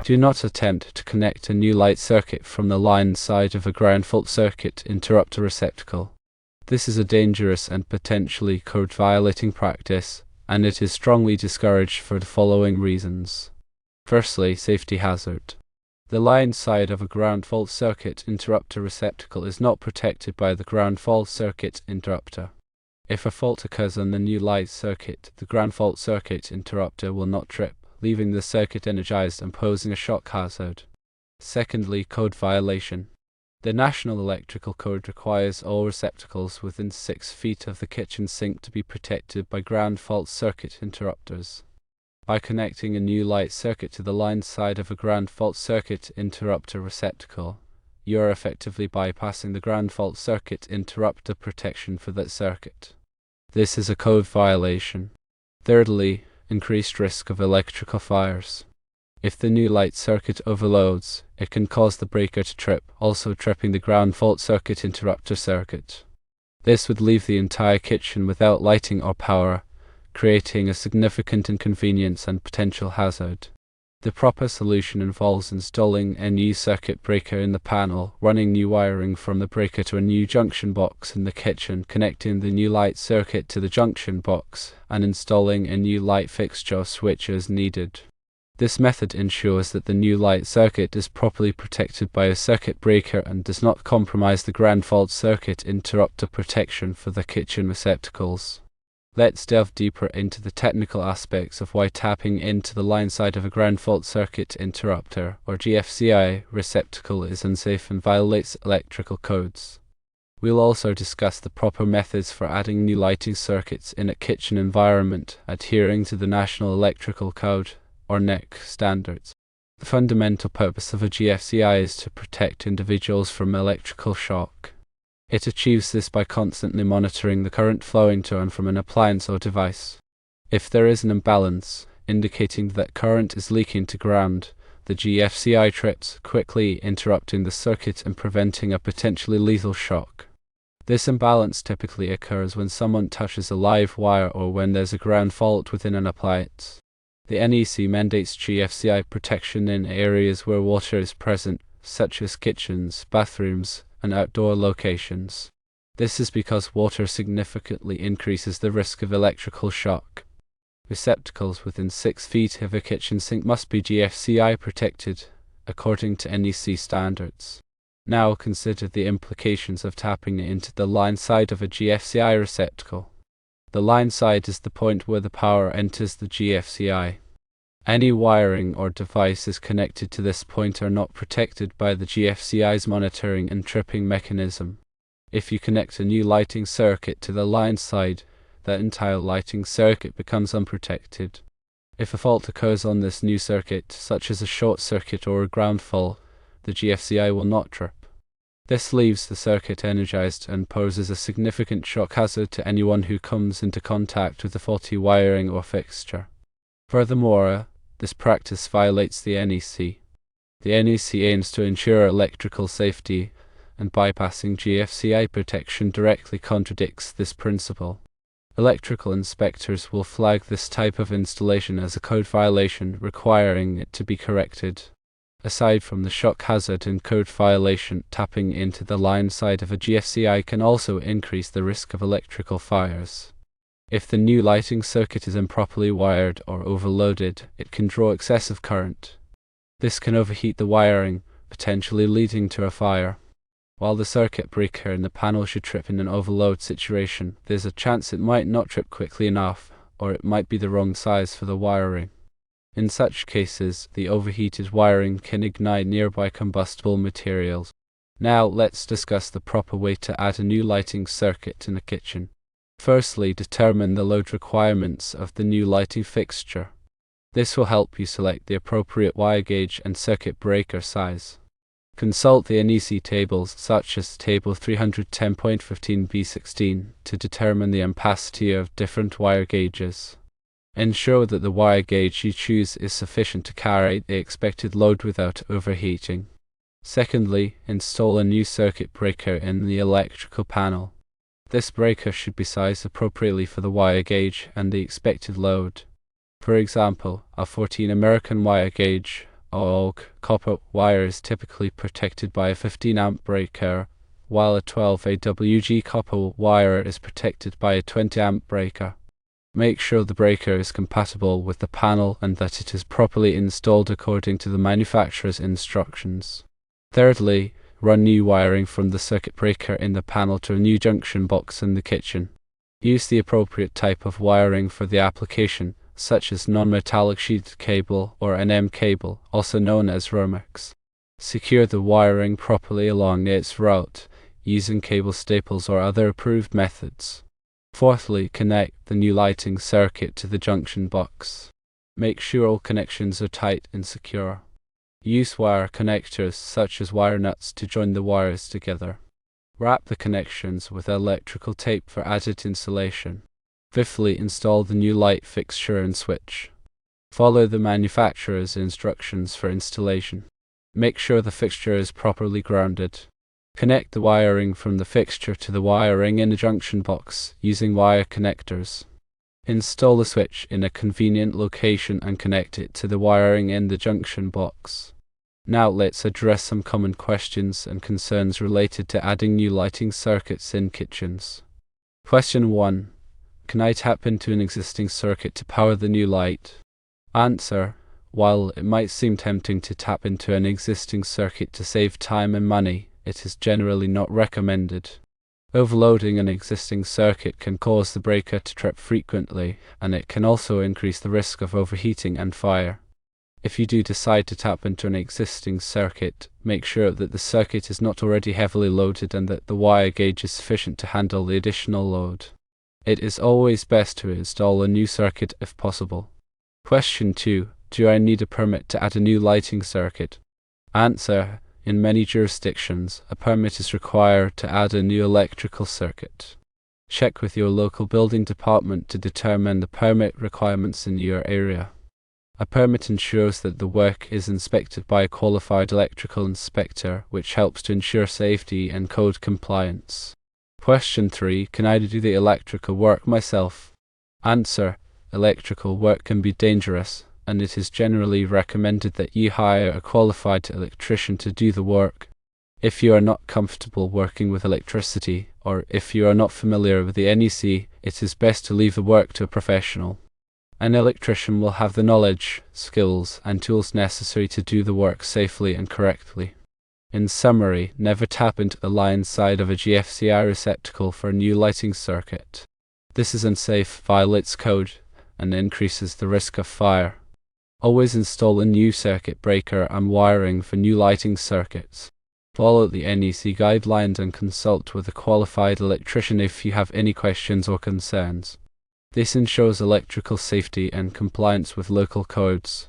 Do not attempt to connect a new light circuit from the line side of a ground fault circuit interrupter receptacle. This is a dangerous and potentially code-violating practice, and it is strongly discouraged for the following reasons. Firstly, safety hazard. The line side of a ground fault circuit interrupter receptacle is not protected by the ground fault circuit interrupter. If a fault occurs on the new light circuit, the ground fault circuit interrupter will not trip, leaving the circuit energized and posing a shock hazard. Secondly, code violation. The National Electrical Code requires all receptacles within 6 feet of the kitchen sink to be protected by ground fault circuit interrupters. By connecting a new light circuit to the line side of a ground fault circuit interrupter receptacle, you are effectively bypassing the ground fault circuit interrupter protection for that circuit. This is a code violation. Thirdly, increased risk of electrical fires. If the new light circuit overloads, it can cause the breaker to trip, also tripping the ground fault circuit interrupter circuit. This would leave the entire kitchen without lighting or power, creating a significant inconvenience and potential hazard. The proper solution involves installing a new circuit breaker in the panel, running new wiring from the breaker to a new junction box in the kitchen, connecting the new light circuit to the junction box, and installing a new light fixture switch as needed. This method ensures that the new light circuit is properly protected by a circuit breaker and does not compromise the ground fault circuit interrupter protection for the kitchen receptacles. Let's delve deeper into the technical aspects of why tapping into the line side of a ground fault circuit interrupter, or GFCI, receptacle is unsafe and violates electrical codes. We'll also discuss the proper methods for adding new lighting circuits in a kitchen environment, adhering to the National Electrical Code, or NEC, standards. The fundamental purpose of a GFCI is to protect individuals from electrical shock. It achieves this by constantly monitoring the current flowing to and from an appliance or device. If there is an imbalance, indicating that current is leaking to ground, the GFCI trips, quickly interrupting the circuit and preventing a potentially lethal shock. This imbalance typically occurs when someone touches a live wire or when there's a ground fault within an appliance. The NEC mandates GFCI protection in areas where water is present, such as kitchens, bathrooms, and outdoor locations. This is because water significantly increases the risk of electrical shock. Receptacles within 6 feet of a kitchen sink must be GFCI protected, according to NEC standards. Now consider the implications of tapping into the line side of a GFCI receptacle. The line side is the point where the power enters the GFCI. Any wiring or devices connected to this point are not protected by the GFCI's monitoring and tripping mechanism. If you connect a new lighting circuit to the line side, that entire lighting circuit becomes unprotected. If a fault occurs on this new circuit, such as a short circuit or a ground fault, the GFCI will not trip. This leaves the circuit energized and poses a significant shock hazard to anyone who comes into contact with the faulty wiring or fixture. Furthermore, this practice violates the NEC. The NEC aims to ensure electrical safety, and bypassing GFCI protection directly contradicts this principle. Electrical inspectors will flag this type of installation as a code violation, requiring it to be corrected. Aside from the shock hazard and code violation, tapping into the line side of a GFCI can also increase the risk of electrical fires. If the new lighting circuit is improperly wired or overloaded, it can draw excessive current. This can overheat the wiring, potentially leading to a fire. While the circuit breaker in the panel should trip in an overload situation, there's a chance it might not trip quickly enough, or it might be the wrong size for the wiring. In such cases, the overheated wiring can ignite nearby combustible materials. Now let's discuss the proper way to add a new lighting circuit in a kitchen. Firstly, determine the load requirements of the new lighting fixture. This will help you select the appropriate wire gauge and circuit breaker size. Consult the NEC tables, such as Table 310.15b16, to determine the ampacity of different wire gauges. Ensure that the wire gauge you choose is sufficient to carry the expected load without overheating. Secondly, install a new circuit breaker in the electrical panel. This breaker should be sized appropriately for the wire gauge and the expected load. For example, a 14 American wire gauge copper wire is typically protected by a 15 amp breaker, while a 12 AWG copper wire is protected by a 20 amp breaker. Make sure the breaker is compatible with the panel and that it is properly installed according to the manufacturer's instructions. Thirdly, run new wiring from the circuit breaker in the panel to a new junction box in the kitchen. Use the appropriate type of wiring for the application, such as non-metallic sheet cable or an M cable, also known as Romex. Secure the wiring properly along its route, using cable staples or other approved methods. Fourthly, connect the new lighting circuit to the junction box. Make sure all connections are tight and secure. Use wire connectors such as wire nuts to join the wires together. Wrap the connections with electrical tape for added insulation. Fifthly, install the new light fixture and switch. Follow the manufacturer's instructions for installation. Make sure the fixture is properly grounded. Connect the wiring from the fixture to the wiring in a junction box using wire connectors. Install the switch in a convenient location and connect it to the wiring in the junction box. Now let's address some common questions and concerns related to adding new lighting circuits in kitchens. Question 1. Can I tap into an existing circuit to power the new light? Answer. While it might seem tempting to tap into an existing circuit to save time and money, it is generally not recommended. Overloading an existing circuit can cause the breaker to trip frequently, and it can also increase the risk of overheating and fire. If you do decide to tap into an existing circuit, make sure that the circuit is not already heavily loaded and that the wire gauge is sufficient to handle the additional load. It is always best to install a new circuit if possible. Question 2. Do I need a permit to add a new lighting circuit? Answer. In many jurisdictions, a permit is required to add a new electrical circuit. Check with your local building department to determine the permit requirements in your area. A permit ensures that the work is inspected by a qualified electrical inspector, which helps to ensure safety and code compliance. Question 3. Can I do the electrical work myself? Answer. Electrical work can be dangerous, and it is generally recommended that you hire a qualified electrician to do the work. If you are not comfortable working with electricity, or if you are not familiar with the NEC, it is best to leave the work to a professional. An electrician will have the knowledge, skills, and tools necessary to do the work safely and correctly. In summary, never tap into the line side of a GFCI receptacle for a new lighting circuit. This is unsafe, violates code, and increases the risk of fire. Always install a new circuit breaker and wiring for new lighting circuits. Follow the NEC guidelines and consult with a qualified electrician if you have any questions or concerns. This ensures electrical safety and compliance with local codes.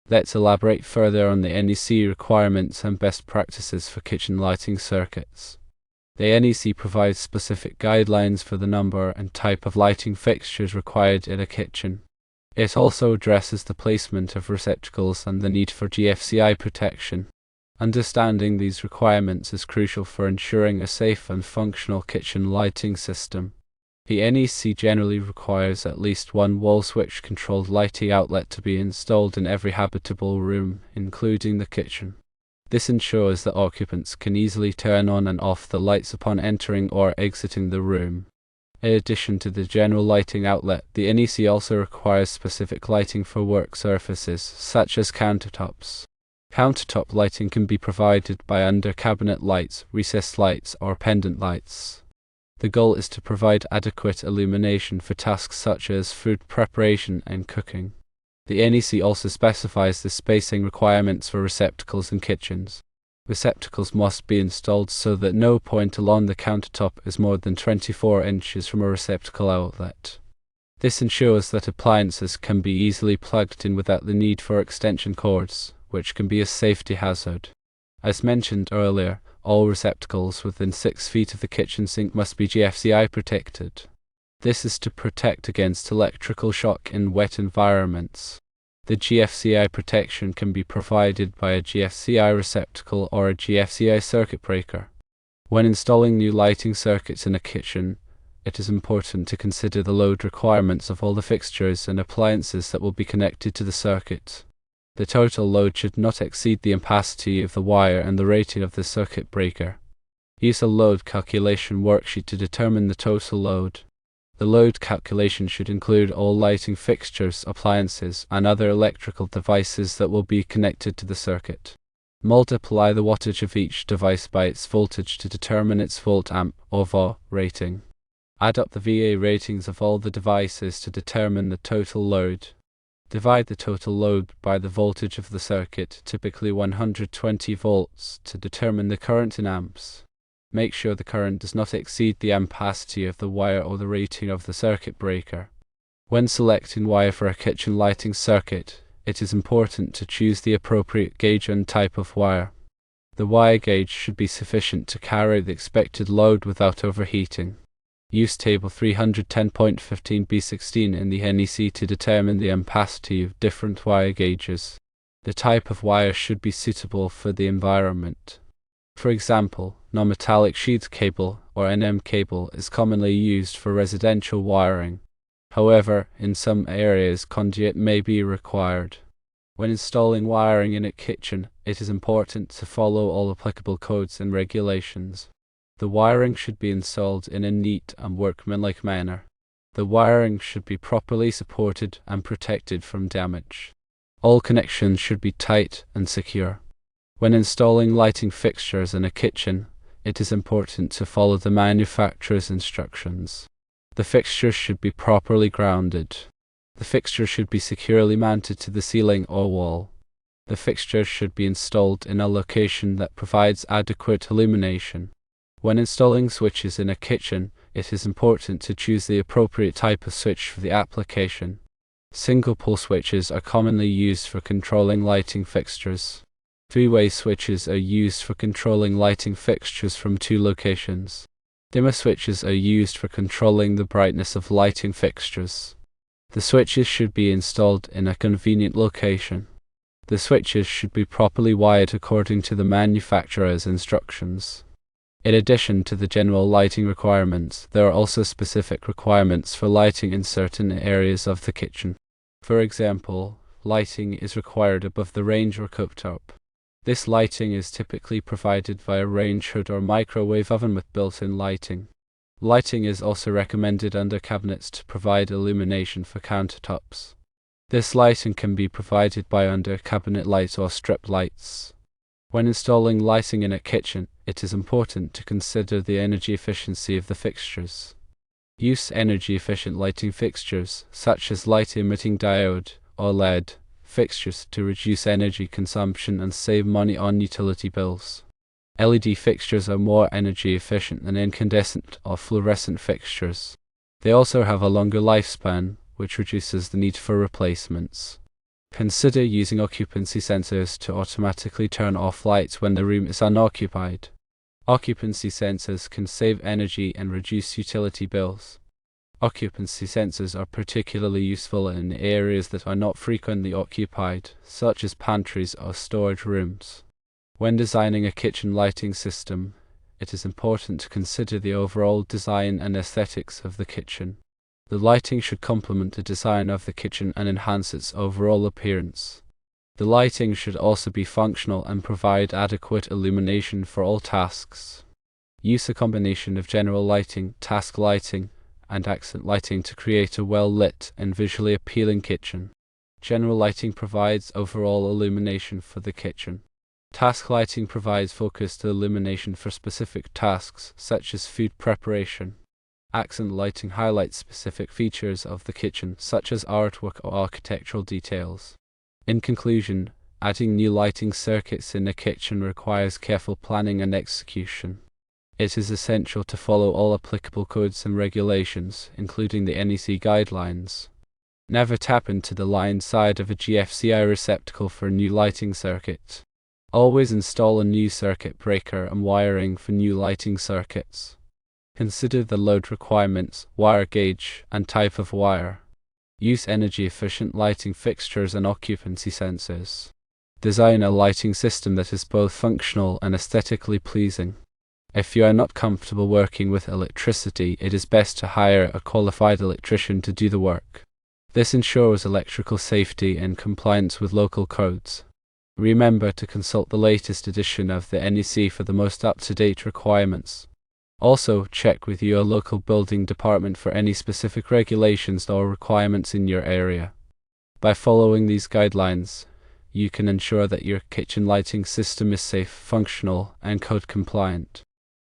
Let's elaborate further on the NEC requirements and best practices for kitchen lighting circuits. The NEC provides specific guidelines for the number and type of lighting fixtures required in a kitchen. It also addresses the placement of receptacles and the need for GFCI protection. Understanding these requirements is crucial for ensuring a safe and functional kitchen lighting system. The NEC generally requires at least one wall switch controlled lighting outlet to be installed in every habitable room, including the kitchen. This ensures that occupants can easily turn on and off the lights upon entering or exiting the room. In addition to the general lighting outlet, the NEC also requires specific lighting for work surfaces, such as countertops. Countertop lighting can be provided by under-cabinet lights, recessed lights, or pendant lights. The goal is to provide adequate illumination for tasks such as food preparation and cooking. The NEC also specifies the spacing requirements for receptacles in kitchens. Receptacles must be installed so that no point along the countertop is more than 24 inches from a receptacle outlet. This ensures that appliances can be easily plugged in without the need for extension cords, which can be a safety hazard. As mentioned earlier, all receptacles within 6 feet of the kitchen sink must be GFCI protected. This is to protect against electrical shock in wet environments. The GFCI protection can be provided by a GFCI receptacle or a GFCI circuit breaker. When installing new lighting circuits in a kitchen, it is important to consider the load requirements of all the fixtures and appliances that will be connected to the circuit. The total load should not exceed the ampacity of the wire and the rating of the circuit breaker. Use a load calculation worksheet to determine the total load. The load calculation should include all lighting fixtures, appliances, and other electrical devices that will be connected to the circuit. Multiply the wattage of each device by its voltage to determine its volt-amp or VA rating. Add up the VA ratings of all the devices to determine the total load. Divide the total load by the voltage of the circuit, typically 120 volts, to determine the current in amps. Make sure the current does not exceed the ampacity of the wire or the rating of the circuit breaker. When selecting wire for a kitchen lighting circuit, it is important to choose the appropriate gauge and type of wire. The wire gauge should be sufficient to carry the expected load without overheating. Use table 310.15b16 in the NEC to determine the ampacity of different wire gauges. The type of wire should be suitable for the environment. For example, non-metallic sheath cable or NM cable is commonly used for residential wiring. However, in some areas conduit may be required. When installing wiring in a kitchen, it is important to follow all applicable codes and regulations. The wiring should be installed in a neat and workmanlike manner. The wiring should be properly supported and protected from damage. All connections should be tight and secure. When installing lighting fixtures in a kitchen, it is important to follow the manufacturer's instructions. The fixtures should be properly grounded. The fixture should be securely mounted to the ceiling or wall. The fixture should be installed in a location that provides adequate illumination. When installing switches in a kitchen, it is important to choose the appropriate type of switch for the application. Single-pole switches are commonly used for controlling lighting fixtures. Three-way switches are used for controlling lighting fixtures from two locations. Dimmer switches are used for controlling the brightness of lighting fixtures. The switches should be installed in a convenient location. The switches should be properly wired according to the manufacturer's instructions. In addition to the general lighting requirements, there are also specific requirements for lighting in certain areas of the kitchen. For example, lighting is required above the range or cooktop. This lighting is typically provided via range hood or microwave oven with built-in lighting. Lighting is also recommended under cabinets to provide illumination for countertops. This lighting can be provided by under cabinet lights or strip lights. When installing lighting in a kitchen, it is important to consider the energy efficiency of the fixtures. Use energy-efficient lighting fixtures, such as light-emitting diode or LED fixtures, to reduce energy consumption and save money on utility bills. LED fixtures are more energy efficient than incandescent or fluorescent fixtures. They also have a longer lifespan, which reduces the need for replacements. Consider using occupancy sensors to automatically turn off lights when the room is unoccupied. Occupancy sensors can save energy and reduce utility bills. Occupancy sensors are particularly useful in areas that are not frequently occupied, such as pantries or storage rooms. When designing a kitchen lighting system, it is important to consider the overall design and aesthetics of the kitchen. The lighting should complement the design of the kitchen and enhance its overall appearance. The lighting should also be functional and provide adequate illumination for all tasks. Use a combination of general lighting, task lighting, and accent lighting to create a well-lit and visually appealing kitchen. General lighting provides overall illumination for the kitchen. Task lighting provides focused illumination for specific tasks, such as food preparation. Accent lighting highlights specific features of the kitchen, such as artwork or architectural details. In conclusion, adding new lighting circuits in a kitchen requires careful planning and execution. It is essential to follow all applicable codes and regulations, including the NEC guidelines. Never tap into the line side of a GFCI receptacle for a new lighting circuit. Always install a new circuit breaker and wiring for new lighting circuits. Consider the load requirements, wire gauge, and type of wire. Use energy-efficient lighting fixtures and occupancy sensors. Design a lighting system that is both functional and aesthetically pleasing. If you are not comfortable working with electricity, it is best to hire a qualified electrician to do the work. This ensures electrical safety and compliance with local codes. Remember to consult the latest edition of the NEC for the most up-to-date requirements. Also, check with your local building department for any specific regulations or requirements in your area. By following these guidelines, you can ensure that your kitchen lighting system is safe, functional, and code compliant.